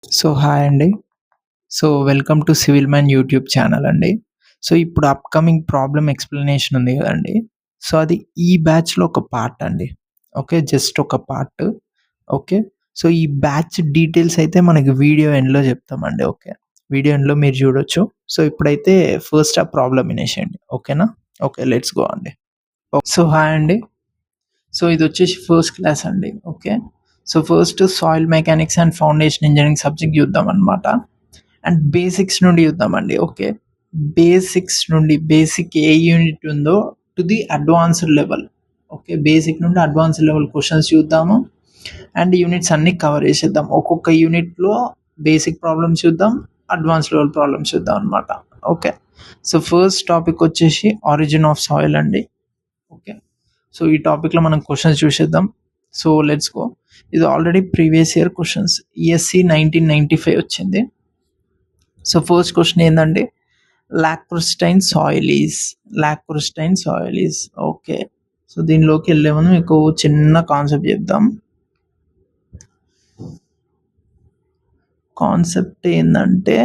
So hi అండి. So welcome to civil man YouTube channel అండి. So ఇప్పుడు upcoming problem explanation ఉంది గదండీ! సో అది ఈ బ్యాచ్‌లో ఒక పార్ట్ అండి. ఓకే. జస్ట్ ఒక పార్ట్. ఓకే. సో ఈ బ్యాచ్ డీటెయిల్స్ అయితే మనకి వీడియో ఎండ్‌లో జెప్తామండి. ఓకే. వీడియో ఎండ్‌లో మీరు జూడొచ్చు. సో ఇప్పుడైతే ఫస్ట్ ఆ ప్రాబ్లమ్ వినేసేయండి. ఓకేనా? ఓకే. లెట్స్ గో అండి. సో హాయ్ అండి. సో ఇదొచ్చేసి ఫస్ట్ క్లాస్ అండి. Okay. So first soil mechanics and foundation engineering subject జూద్దామనమాట. అండ్ బేసిక్స్ నుండి చూద్దామండి. ఓకే. బేసిక్స్ నుండి బేసిక్ ఏ యూనిట్ ఉందో to the advanced level. Okay. Basic నుండి అడ్వాన్స్డ్ లెవెల్ క్వెషన్స్ చూద్దాము. అండ్ యూనిట్స్ అన్నీ కవర్ చేసేద్దాం. ఒక్కొక్క యూనిట్‌లో బేసిక్ ప్రాబ్లమ్స్ చూద్దాం. అడ్వాన్స్డ్ లెవెల్ ప్రాబ్లమ్స్ చూద్దాం అనమాట. ఓకే. సో ఫస్ట్ టాపిక్ వచ్చేసి ఆరిజిన్ ఆఫ్ సాయిల్ అండి. ఓకే. సో ఈ టాపిక్‌లో మనం క్వెషన్స్ చూసేద్దాం. So let's go. ఇది already previous year questions. ESC 1995 వచ్చింది. సో ఫస్ట్ క్వెషన్ ఏందంటే లాక్రుస్టైన్ సాయిల్ ఈజ్ ఓకే. సో దీనిలోకి వెళ్ళే ముందు మీకు చిన్న కాన్సెప్ట్ చెప్దాం. కాన్సెప్ట్ ఏంటంటే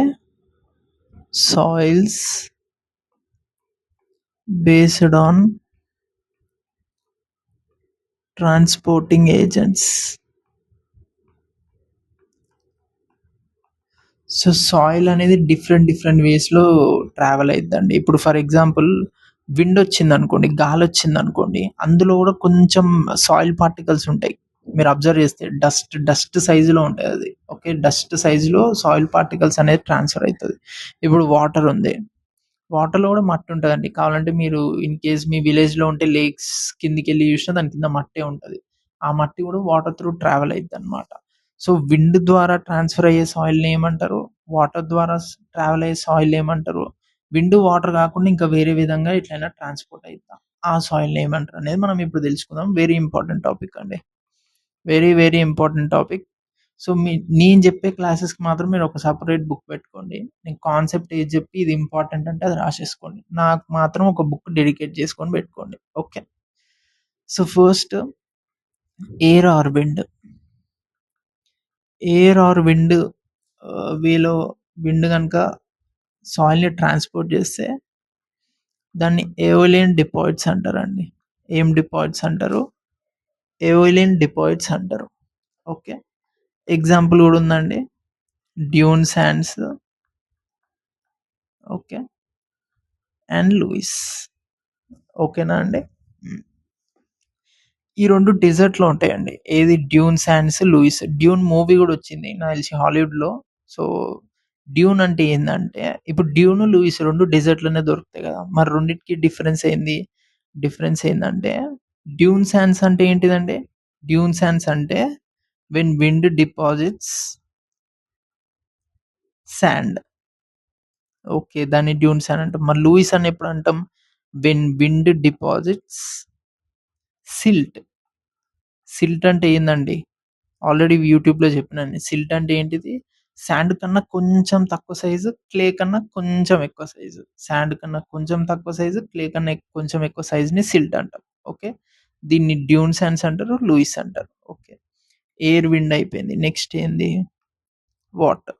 soils based on transporting agents. So soil అనేది డిఫరెంట్ వేస్‌లో ట్రావెల్ అయిద్దండి. ఇప్పుడు ఫర్ ఎగ్జాంపుల్ విండ్ వచ్చిందనుకోండి, గాలొచ్చిందనుకోండి, అందులో గూడా కొంచెం సాయిల్ పార్టికల్స్ ఉంటాయి. మీరు అబ్జర్వ్ చేస్తే డస్ట్ సైజ్‌లో ఉంటదది. ఓకే. డస్ట్ సైజ్‌లో సాయిల్ పార్టికల్స్ అనేది ట్రాన్స్‌ఫర్ అయితది. ఇప్పుడు వాటర్ ఉంది. వాటర్‌లో గూడా మట్టి ఉంటదండి. కావాలంటే మీరు ఇన్ కేస్ మీ విలేజ్‌లో ఉంటే లేక్స్ కిందికెళ్ళి చూసినా దాని కింద మట్టే ఉంటది. ఆ మట్టి గూడా వాటర్ త్రూ ట్రావెల్ అయిద్దనమాట. సో విండ్ ద్వారా ట్రాన్స్‌ఫర్ అయ్యే సాయిల్‌ని ఏమంటారు? వాటర్ ద్వారా ట్రావెల్ అయ్యే సాయిల్ ఏమంటారు? విండ్, వాటర్ కాకుండా ఇంకా వేరే విధంగా ఎట్లైనా ట్రాన్స్‌పోర్ట్ అయిద్దా? ఆ సాయిల్‌ని ఏమంటారు అనేది మనం ఇప్పుడు తెలుసుకుందాం. వెరీ ఇంపార్టెంట్ టాపిక్ అండి. Very important topic. సో నేను చెప్పే క్లాసెస్‌కి మాత్రం మీరు ఒక సెపరేట్ బుక్ పెట్టుకోండి. నేను కాన్సెప్ట్ ఏది చెప్పి ఇది ఇంపార్టెంట్ అంటే అది రాసేసుకోండి. నాకు మాత్రం ఒక బుక్ డెడికేట్ చేసుకొని పెట్టుకోండి. Okay. So first air or wind. Air or wind వేలో విండ్ గనుక సాయిల్‌ని ట్రాన్స్‌పోర్ట్ చేస్తే దాన్ని ఎయోలియన్ డిపాజిట్స్ అంటారండి. ఏం డిపాజిట్స్ అంటారు? ఎయోలియన్ డిపాజిట్స్ అంటారు. ఓకే. ఎగ్జాంపుల్ కూడా ఉందండి. Dune sands. Okay. And loess. ఓకేనా అండి? హ్మ్. ఈ 2 డెజర్ట్‌లో ఉంటాయండి. ఏది 'dune sands', 'loess'. 'Dune' movie గూడా వచ్చింది నాకు తెలిసి హాలీవుడ్‌లో. సో, 'డ్యూన్' అంటే ఏందంటే ఇప్పుడు 'డ్యూన్', 'లూయిస్' 2 డెజర్ట్‌లోనే దొరుకుతాయి గదా! మరి రెండిటికి డిఫరెన్స్ ఏంది? డిఫరెన్స్ ఏందంటే 'డ్యూన్ శాండ్స్' అంటే ఏంటిదండి? 'డ్యూన్ శాండ్స్' అంటే when wind deposits sand. Okay. దాన్ని 'డ్యూన్ శాండ్' అంటాం. మరి 'లూయిస్' అని ఎప్పుడు అంటాం? When wind deposits silt. Silt అంటే ఏందండి? ఆల్రెడీ యూట్యూబ్‌లో చెప్పినాను. సిల్ట్ అంటే ఏంటిది? సాండ్ కన్నా కొంచెం తక్కువ సైజు, క్లే కన్నా కొంచెం ఎక్కువ సైజు. సాండ్ కన్నా కొంచెం తక్కువ సైజు, క్లే కన్నా కొంచెం ఎక్కువ సైజుని సిల్ట్ అంటాం. ఓకే. దీన్ని డ్యూన్ శాండ్స్ అంటారు. లూయిస్ అంటారు. ఓకే. ఎయిర్, విండ్ అయిపోయింది. నెక్స్ట్ ఏంది? వాటర్.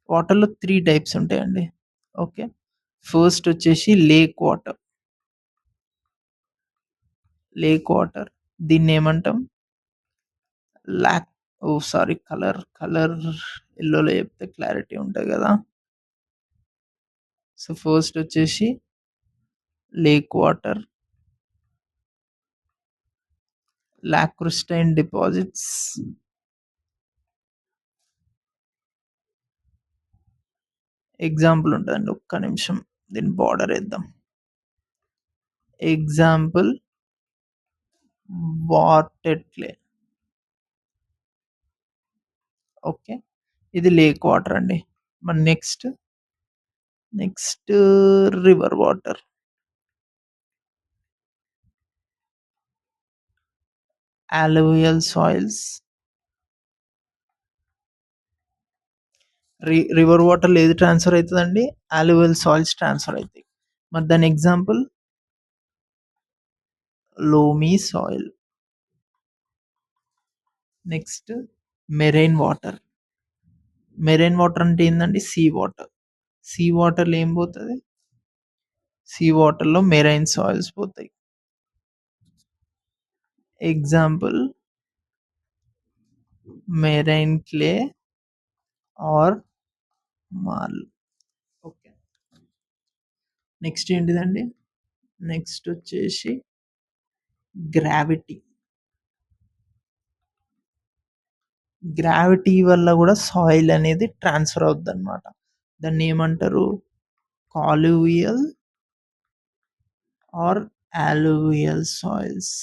వాటర్‌లో 3 టైప్స్ ఉంటాయండి. ఓకే. ఫస్ట్ వచ్చేసి లేక్ వాటర్. లేక్ వాటర్ దీన్నేమంటాం? లాక్ ఓహ్! సారీ కలర్ యెల్లోలో చెప్తే క్లారిటీ ఉంటది గదా! సో, ఫస్ట్ వచ్చేసి lake water, lacustrine deposits, example ఉంటదండి. ఒక్క నిమిషం దీన్ని బార్డర్ ఏద్దాం. ఎగ్జాంపుల్ వాటెట్లే. ఓకే. ఇది లేక్ వాటర్ అండి. మరి next river water. Alluvial soils. River వాటర్‌లో ఏది ట్రాన్స్‌ఫర్ అయితదండి? అలూవియల్ సాయిల్స్ ట్రాన్స్‌ఫర్ అయితాయి. మరి దాని example loamy soil. Next marine water. Marine water అంటే ఏందండి? Sea water. సీ వాటర్‌లో ఏం పోతది? సీ వాటర్‌లో మెరైన్ సాయిల్స్ పోతాయి. Example marine clay or marl. Okay. Next ఏంటిదండి? నెక్స్ట్ వచ్చేసి గ్రావిటీ. గ్రావిటీ వల్ల గూడా సాయిల్ అనేది ట్రాన్స్‌ఫర్ అవుద్దనమాట. దాన్నేమంటారు? Colluvial or alluvial soils.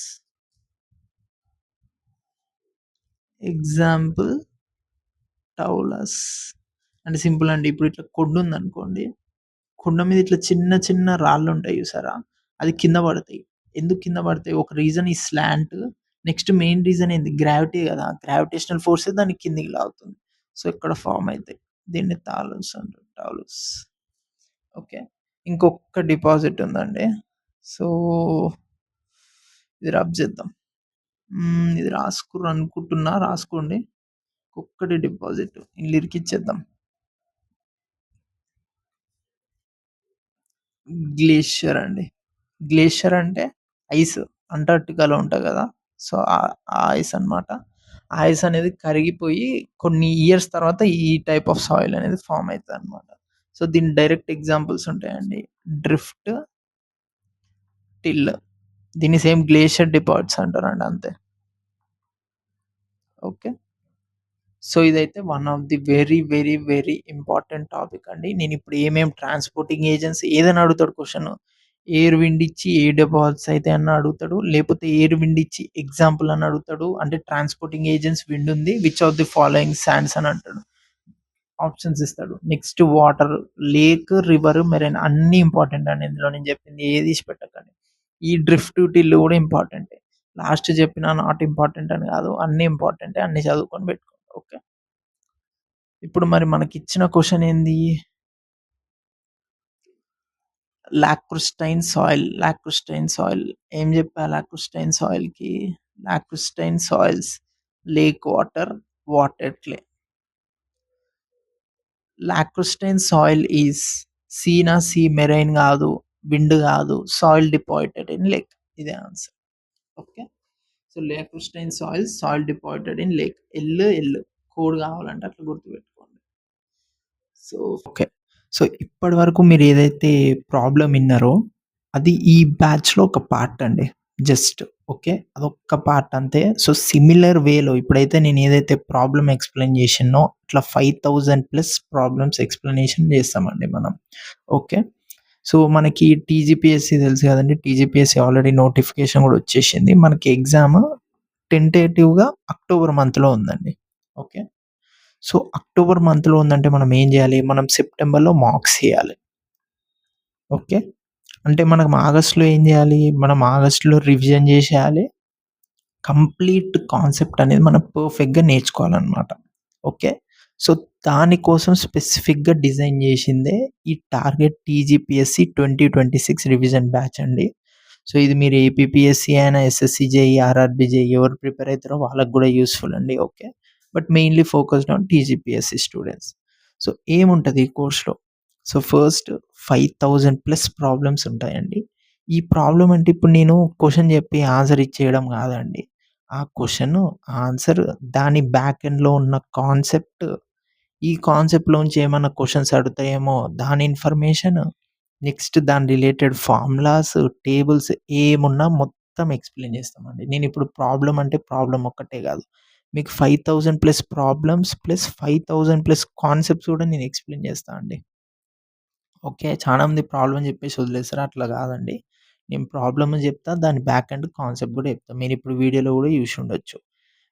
Example talus. అంటే సింపుల్ అండి. ఇప్పుడు ఇట్లా కొండుందనుకోండి. కొండ మీద ఇట్లా చిన్న చిన్న రాళ్ళుంటాయి చూసారా? అది కింద పడతాయి. ఎందుకు కింద పడతాయి? ఒక రీజన్ ఈ స్లాంట్. నెక్స్ట్ మెయిన్ రీజన్ ఏంది? గ్రావిటీ గదా! గ్రావిటేషనల్ ఫోర్సే దాన్ని కిందికి లాగుతుంది. సో, ఇక్కడ ఫార్మ్ అయితాయి. దీన్ని థాలస్ అంటారు. టాలస్. ఓకే. ఇంకొక డిపాజిట్ ఉందండి. సో, ఇది రబ్ చేద్దాం. ఇది రాసుకుర్రనుకుంటున్నా. రాసుకోండి. ఒక్కటి డిపాజిట్. ఇందులో ఇరికిచ్చేద్దాం. గ్లేషియర్ అండి. గ్లేషియర్ అంటే ఐస్. అంటార్క్టికాలో ఉంటది గదా! సో, ఆ ఐస్ అన్నమాట. ఆ ఐస్ అనేది కరిగిపోయి కొన్ని ఇయర్స్ తర్వాత ఈ టైప్ ఆఫ్ సాయిల్ అనేది ఫార్మ్ అయితదన్నమాట. సో, దీని డైరెక్ట్ ఎగ్జాంపుల్స్ ఉంటాయండి. Drift, till. దీన్ని సేమ్ గ్లేషియర్ డిపాజిట్స్ అంటారండి అంతే. ఓకే. సో, ఇదైతే one of the very, very, very important topic అండి. నేనిప్పుడు ఏమేం ట్రాన్స్‌పోర్టింగ్ ఏజెన్సీ ఏదైనా అడుగుతాడు క్వెషన్. ఎయిర్ విండ్ ఇచ్చి ఏ డిపాజిట్స్ అయితాయి అని అడుగుతాడు. లేపోతే ఎయిర్ విండ్ ఇచ్చి ఎగ్జాంపుల్ అని అడుగుతాడు. అంటే ట్రాన్స్‌పోర్టింగ్ ఏజెన్సీ విండ్ ఉంది. Which of the following sands అని అంటాడు. ఆప్షన్స్ ఇస్తాడు. Next water, lake, river, marine అన్నీ ఇంపార్టెంట్ అండి. ఇందులో నేను చెప్పింది ఏది తీసి పెట్టకండి. ఈ డ్రిఫ్ట్, టిల్ కూడా ఇంపార్టెంటే. లాస్ట్ చెప్పిన నాట్ ఇంపార్టెంట్ అని కాదు. అన్నీ ఇంపార్టెంటే. అన్నీ చదువుకొని పెట్టుకోండి. ఓకే. ఇప్పుడు మరి మనకిచ్చిన క్వెషన్ ఏంది? లాక్రుస్టైన్ సాయిల్. లాక్రుస్టైన్ సాయిల్ ఏం చెప్పా లాక్రుస్టైన్ సాయిల్‌కి? Lacustrine soils lake water, water clay. Lacustrine soil is సీనా సీ మెరైన్ గాదు, విండ్ గాదు. Soil deposited in lake. ఇదే answer. Okay. So, lacustrine soils soil deposited in lake. L code కావాలంటే అట్లా గుర్తుపెట్టుకోండి. So, okay. సో, ఇప్పటి వరకు మీరు ఏదైతే ప్రాబ్లమ్ ఇన్నారో అది ఈ బ్యాచ్‌లో ఒక పార్ట్ అండి. Just okay. అదొక్క పార్ట్ అంతే. సో, సిమిలర్ వేలో ఇప్పుడైతే నేను ఏదైతే ప్రాబ్లమ్ ఎక్స్‌ప్లెయిన్ చేసినో ఇట్లా 5000 ప్లస్ ప్రాబ్లమ్స్ ఎక్స్‌ప్లనేషన్ చేస్తామండి మనం. ఓకే. సో, మనకి టీజీపీఎస్సీ తెలుసు కదండీ! టీజీపీఎస్సీ ఆల్రెడీ నోటిఫికేషన్ కూడా వచ్చేసింది. మనకి ఎగ్జామ్ టెంటేటివ్‌గా అక్టోబర్ మంత్‌లో ఉందండి. ఓకే. సో, అక్టోబర్ మంత్‌లో ఉందంటే మనం ఏం జేయాలి? మనం సెప్టెంబర్‌లో మార్క్స్ చేయాలి. ఓకే. అంటే మనం ఆగస్ట్‌లో ఏం జేయాలి? మనం ఆగస్ట్‌లో రివిజన్ జేసేయాలి. కంప్లీట్ కాన్సెప్ట్ అనేది మనం పర్ఫెక్ట్‌గా నేర్చుకోవాలనమాట. ఓకే. సో, దానికోసం స్పెసిఫిక్‌గా డిజైన్ జేసిందే ఈ టార్గెట్ టీజీపీఎస్సీ 2026 రివిజన్ బ్యాచ్ అండి. సో, ఇది మీరు ఏపీపీఎస్సీ అయినా, ఎస్ఎస్‌సీ జేఈ, ఆర్ఆర్‌బీ జేఈ ఎవరు ప్రిపేర్ అయితారో వాళ్ళకి గూడా యూజ్‌ఫుల్ అండి. Okay. But mainly focused on TGPSC students. So, ఏముంటది ఈ కోర్స్‌లో? సో, ఫస్ట్ 5000 ప్లస్ ప్రాబ్లమ్స్ ఉంటాయండి. ఈ ప్రాబ్లమ్ అంటే ఇప్పుడు నేను క్వెషన్ జెప్పి ఆన్సర్ ఇచ్చేయడం గాదండి. ఆ క్వెషను, ఆన్సర్ దాని బ్యాక్ ఎండ్‌లో ఉన్న కాన్సెప్ట్, ఈ కాన్సెప్ట్‌లోంచి ఏమన్నా క్వెషన్స్ అడుగుతాయేమో దాని ఇన్ఫర్మేషన్, నెక్స్ట్ దాని రిలేటెడ్ ఫార్ములాస్, టేబుల్స్ ఏమున్నా మొత్తం ఎక్స్‌ప్లెయిన్ చేస్తామండి. నేనిప్పుడు ప్రాబ్లమ్ అంటే ప్రాబ్లమ్ ఒక్కటే గాదు. మీకు 5000 plus problems plus 5000 plus concepts గూడా నేను ఎక్స్‌ప్లెయిన్ చేస్తా అండి. ఓకే. చాలా మంది ప్రాబ్లమ్ జెప్పేసి వదిలేస్తారు. అట్లా గాదండి. నేను ప్రాబ్లమ్ జెప్తా. దాని బ్యాక్ ఎండ్ కాన్సెప్ట్ గూడా జెప్తా. మీరిప్పుడు వీడియోలో గూడా జూసుండొచ్చు.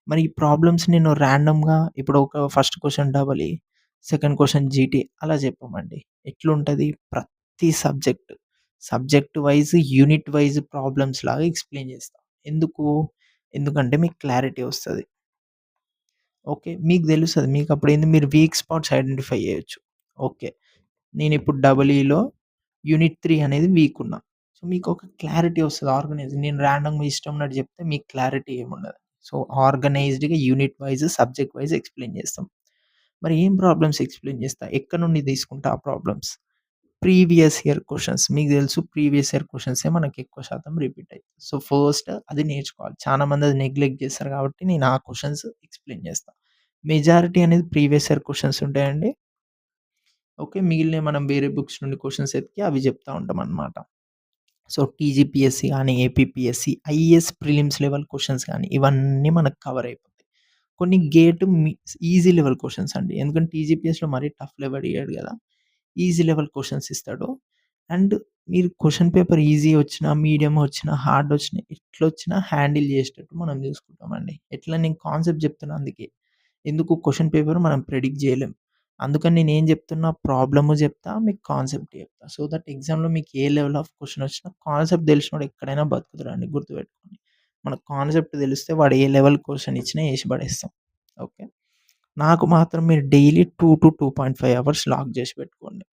మరి ఈ ప్రాబ్లమ్స్ నేను ర్యాండమ్‌గా ఇప్పుడు ఒక first question double second question GT అలా చెప్పమండి. ఎట్లుంటది ప్రతి subject wise, unit wise problems లాగా ఎక్స్‌ప్లెయిన్ చేస్తా. ఎందుకు? ఎందుకంటే మీకు క్లారిటీ వస్తది. ఓకే. మీకు తెలుస్తది. మీకప్పుడేంది మీరు వీక్ స్పాట్స్ ఐడెంటిఫై చేయొచ్చు. ఓకే. నేనిప్పుడు డబల్ ఈలో యూనిట్ 3 అనేది వీక్ ఉన్నా. సో, మీకొక క్లారిటీ వస్తది ఆర్గనైజ్. నేను ర్యాండమ్‌గా ఇష్టం ఉన్నట్టు చెప్తే మీకు క్లారిటీ ఏముండదు. సో, ఆర్గనైజ్డ్‌గా unit wise, subject wise explain చేస్తాం. మరి ఏం ప్రాబ్లమ్స్ ఎక్స్‌ప్లెయిన్ చేస్తా? ఎక్కడి నుండి తీసుకుంటా ఆ ప్రాబ్లమ్స్? Previous year questions. మీకు తెలుసు ప్రీవియస్ ఇయర్ క్వెషన్సే మనకి ఎక్కువ శాతం రిపీట్ అయితాయి. సో, ఫస్ట్ అది నేర్చుకోవాలి. చాలా మంది అది నెగ్లెక్ట్ చేస్తారు కాబట్టి నేను ఆ క్వెషన్స్ ఎక్స్‌ప్లెయిన్ చేస్తా. మెజారిటీ అనేది ప్రీవియస్ ఇయర్ క్వెషన్స్ ఉంటాయండి. ఓకే. మిగిలినవి మనం వేరే బుక్స్ నుండి క్వెషన్స్ ఎతికి అవి చెప్తా ఉంటామనమాట. సో, టీజీపీఎస్సీ గాని, APPSC, IAS prelims level questions గాని ఇవన్నీ మనకు కవర్ అయిపోతాయి. కొన్ని గేట్ ఈజీ లెవెల్ క్వెషన్స్ అండి. ఎందుకంటే టీజీపీఎస్‌లో మరీ టఫ్ లెవెల్ ఇయ్యడు గదా! ఈజీ లెవెల్ క్వెషన్స్ ఇస్తాడు. అండ్ మీరు క్వెషన్ పేపర్ ఈజీ వచ్చినా, మీడియం వచ్చినా, హార్డ్ వచ్చినా, ఎట్లొచ్చినా హ్యాండిల్ చేసేటట్టు మనం చూసుకుంటామండి. ఎట్లా నేను కాన్సెప్ట్ చెప్తున్నా అందుకే. ఎందుకు క్వెషన్ పేపర్ మనం ప్రెడిక్ట్ చేయలేం. అందుకని నేనేం చెప్తున్నా ప్రాబ్లము చెప్తా, మీకు కాన్సెప్ట్ చెప్తా. సో దట్ ఎగ్జామ్‌లో మీకు ఏ లెవెల్ ఆఫ్ క్వెషన్ వచ్చినా కాన్సెప్ట్ తెలిసినోడు ఎక్కడైనా బతుకుతాడండి గుర్తుపెట్టుకోండి. మనకు కాన్సెప్ట్ తెలిస్తే వాడు ఏ లెవెల్ క్వెషన్ ఇచ్చినా ఏసి పడేస్తాం. ఓకే. నాకు మాత్రం మీరు డైలీ 2-2.5 అవర్స్ లాక్ చేసి పెట్టుకోండి.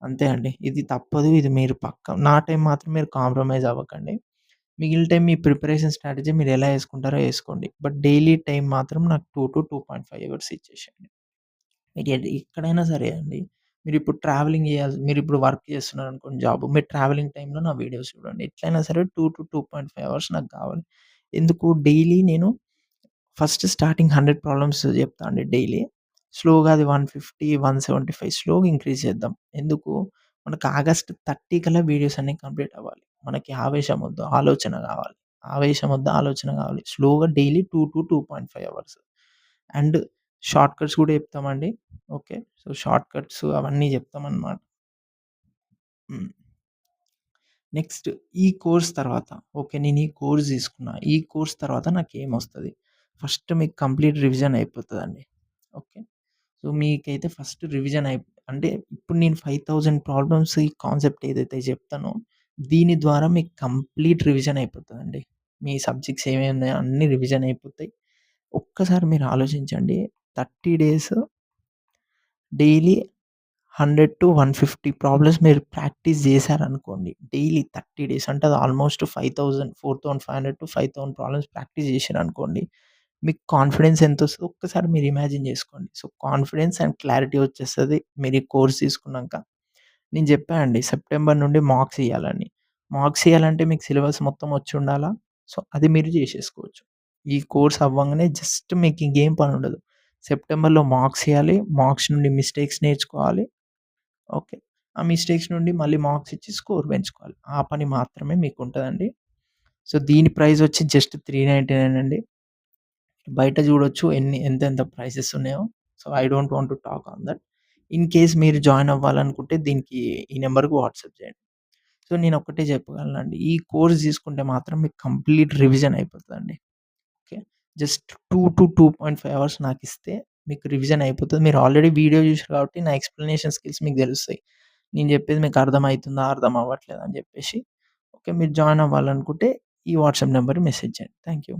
అంతే అండి. ఇది తప్పదు. ఇది మీరు నా టైం మాత్రం మీరు కాంప్రమైజ్ అవ్వకండి. మిగిలిన టైం మీ ప్రిపరేషన్ స్ట్రాటజీ మీరెలా యేసుకుంటారో యేసుకోండి. బట్ డైలీ టైం మాత్రం నాకు 2-2.5 అవర్స్ ఇచ్చేసేయండి. మీరు ఎక్కడైనా సరే అండి. మీరిప్పుడు ట్రావెలింగ్ మీరిప్పుడు వర్క్ చేస్తున్నారనుకోండి జాబ్. మీరు ట్రావెలింగ్ టైమ్‌లో నా వీడియోస్ చూడండి. ఎట్లైనా సరే 2-2.5 అవర్స్ నాకు కావాలి. ఎందుకు డైలీ నేను ఫస్ట్ స్టార్టింగ్ 100 ప్రాబ్లమ్స్ చెప్తా అండి డైలీ. స్లోగా అది 150, 175 స్లోగా ఇంక్రీజ్ చేద్దాం. ఎందుకు? మనకు ఆగస్ట్ 30 కల్లా వీడియోస్ అన్నీ కంప్లీట్ అవ్వాలి. మనకి ఆవేశం వద్దు, ఆలోచన గావాలి. ఆవేశం వద్దు, ఆలోచన గావాలి. స్లోగా daily 2-2.5 hours. And short cuts కూడా చెప్తామండి. ఓకే. సో, షార్ట్ కట్స్ అవన్నీ చెప్తామనమాట. హ్మ్. నెక్స్ట్ ఈ కోర్స్ తర్వాత ఓకే. నేను ఈ కోర్స్ తీసుకున్నా. ఈ కోర్స్ తర్వాత నాకేమొస్తది? ఫస్ట్ మీకు కంప్లీట్ రివిజన్ అయిపోతదండి. ఓకే. సో, మీకైతే ఫస్ట్ రివిజన్ అంటే ఇప్పుడు నేను 5000 ప్రాబ్లమ్స్ ఈ కాన్సెప్ట్ ఏదైతే చెప్తానో, దీని ద్వారా మీకు కంప్లీట్ రివిజన్ అయిపోతదండి. మీ సబ్జెక్ట్స్ ఏమేమి ఉన్నాయో అన్నీ రివిజన్ అయిపోతాయి. ఒక్కసారి మీరు ఆలోచించండి. 30 డేస్ డైలీ 100-150 ప్రాబ్లమ్స్ మీరు ప్రాక్టీస్ చేశారనుకోండి. డైలీ 30 డేస్ అంటే అది ఆల్మోస్ట్ 5000, 4500-5000 ప్రాబ్లమ్స్ ప్రాక్టీస్ చేశారనుకోండి. మీకు కాన్ఫిడెన్స్ ఎంతొస్తదో ఒక్కసారి మీరు ఇమాజిన్ చేసుకోండి. సో, కాన్ఫిడెన్స్ అండ్ క్లారిటీ వచ్చేస్తది మీరు ఈ కోర్స్ తీసుకున్నాక. నేను చెప్పా అండి సెప్టెంబర్ నుండి మార్క్స్ ఇయ్యాలని. మార్క్స్ ఇయ్యాలంటే మీకు సిలబస్ మొత్తం వచ్చుండాలా. సో, అది మీరు చేసేసుకోవచ్చు. ఈ కోర్స్ అవ్వంగానే జస్ట్ మీకు ఇంకేం పనుండదు. సెప్టెంబర్‌లో మార్క్స్ ఇయ్యాలి. మార్క్స్ నుండి మిస్టేక్స్ నేర్చుకోవాలి. ఓకే. ఆ మిస్టేక్స్ నుండి మళ్ళీ మార్క్స్ ఇచ్చి స్కోర్ పెంచుకోవాలి. ఆ పని మాత్రమే మీకుంటదండి. సో, దీని ప్రైస్ వచ్చి జస్ట్ 399 అండి. బయట చూడొచ్చు ఎంతెంత ప్రైసెస్ ఉన్నాయో. So, I don't want to talk on that. In case మీరు జాయిన్ అవ్వాలనుకుంటే దీనికి ఈ నంబర్‌కి వాట్సాప్ చేయండి. సో, నేనొక్కటే చెప్పగలనండి. ఈ కోర్స్ తీసుకుంటే మాత్రం మీకు కంప్లీట్ రివిజన్ అయిపోతదండి. ఓకే. జస్ట్ 2-2.5 అవర్స్ నాకిస్తే మీకు రివిజన్ అయిపోతది. మీరు ఆల్రెడీ వీడియో చూసారు కాబట్టి నా ఎక్స్‌ప్లనేషన్ స్కిల్స్ మీకు తెలుస్తాయి. నేను చెప్పేది మీకు అర్థమైతుందా? అర్థం అవ్వట్లేదా? అని చెప్పేసి. ఓకే. మీరు జాయిన్ అవ్వాలనుకుంటే ఈ వాట్సాప్ నంబర్‌కి మెసేజ్ చేయండి. Thank you.